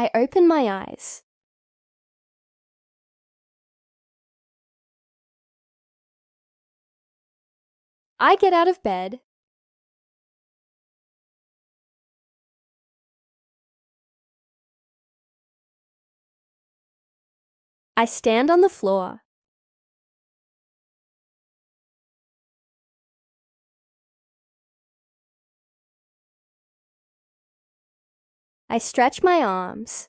I open my eyes. I get out of bed. I stand on the floor. I stretch my arms.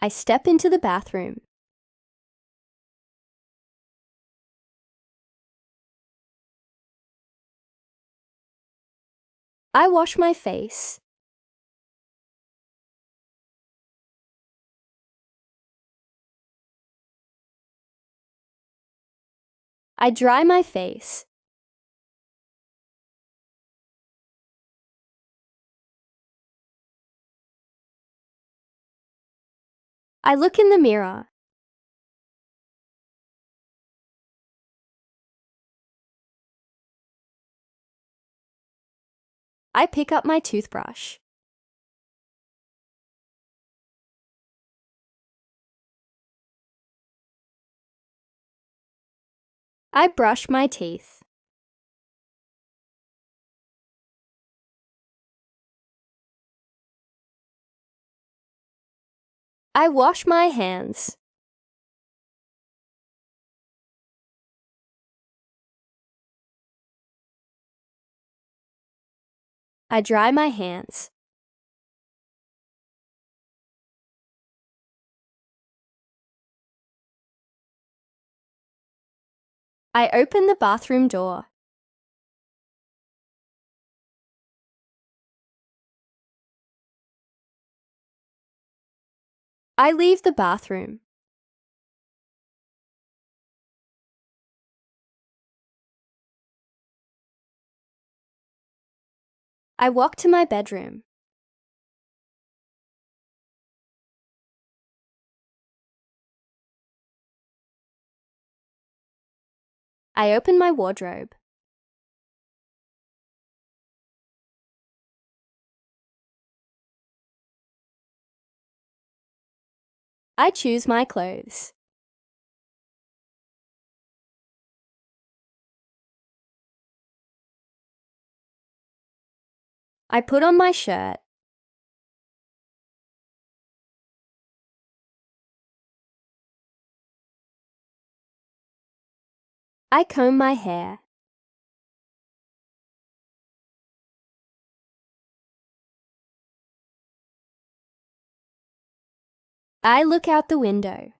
I step into the bathroom. I wash my face. I dry my face. I look in the mirror. I pick up my toothbrush. I brush my teeth. I wash my hands. I dry my hands. I open the bathroom door. I leave the bathroom. I walk to my bedroom. I open my wardrobe. I choose my clothes. I put on my shirt. I comb my hair. I look out the window.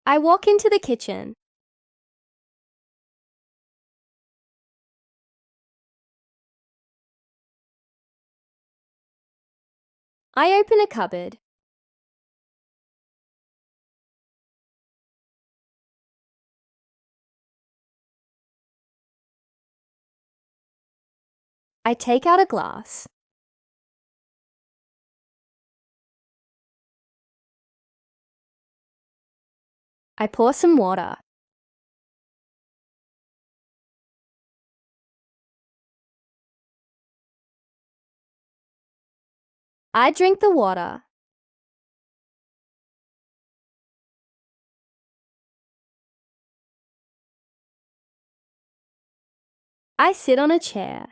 I walk into the kitchen. I open a cupboard. I take out a glass. I pour some water. I drink the water. I sit on a chair.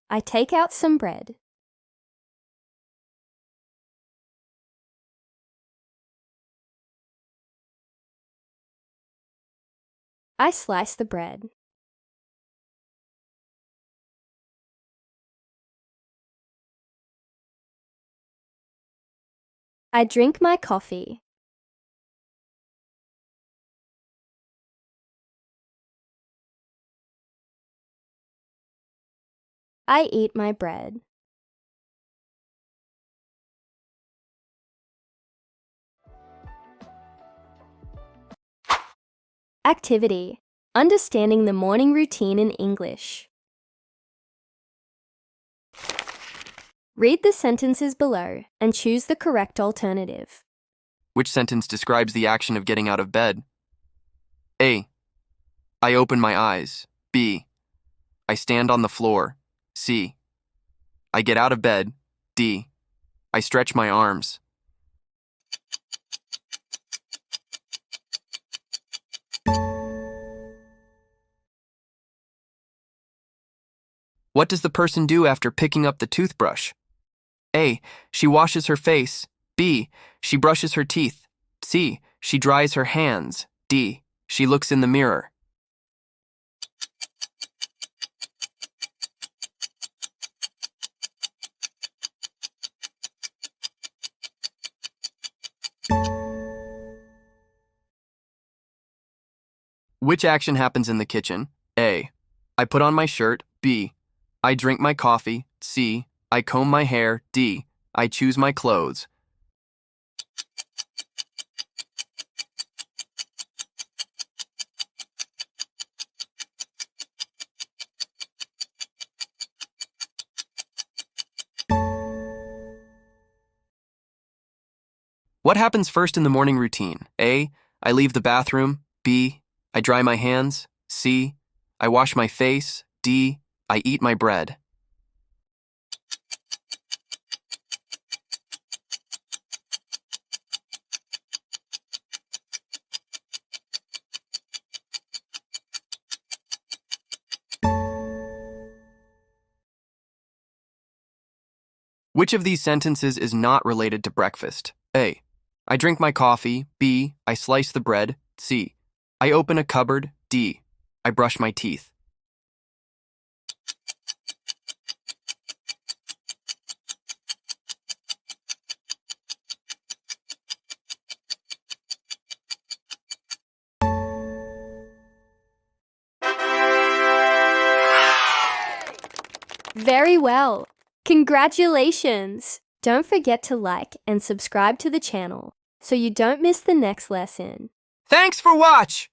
I take out some bread. I slice the bread. I drink my coffee. I eat my bread. Activity. Understanding the morning routine in English. Read the sentences below and choose the correct alternative. Which sentence describes the action of getting out of bed? A. I open my eyes. B. I stand on the floor. C. I get out of bed. D. I stretch my arms. What does the person do after picking up the toothbrush? A. She washes her face. B. She brushes her teeth. C. She dries her hands. D. She looks in the mirror. Which action happens in the kitchen? A. I put on my shirt. B. I drink my coffee. C. I comb my hair. D. I choose my clothes. What happens first in the morning routine? A. I leave the bathroom. B. I dry my hands. C. I wash my face. D. I eat my bread. Which of these sentences is not related to breakfast? A. I drink my coffee. B. I slice the bread. C. I open a cupboard. D. I brush my teeth. Very well. Congratulations! Don't forget to like and subscribe to the channel so you don't miss the next lesson. Thanks for watch!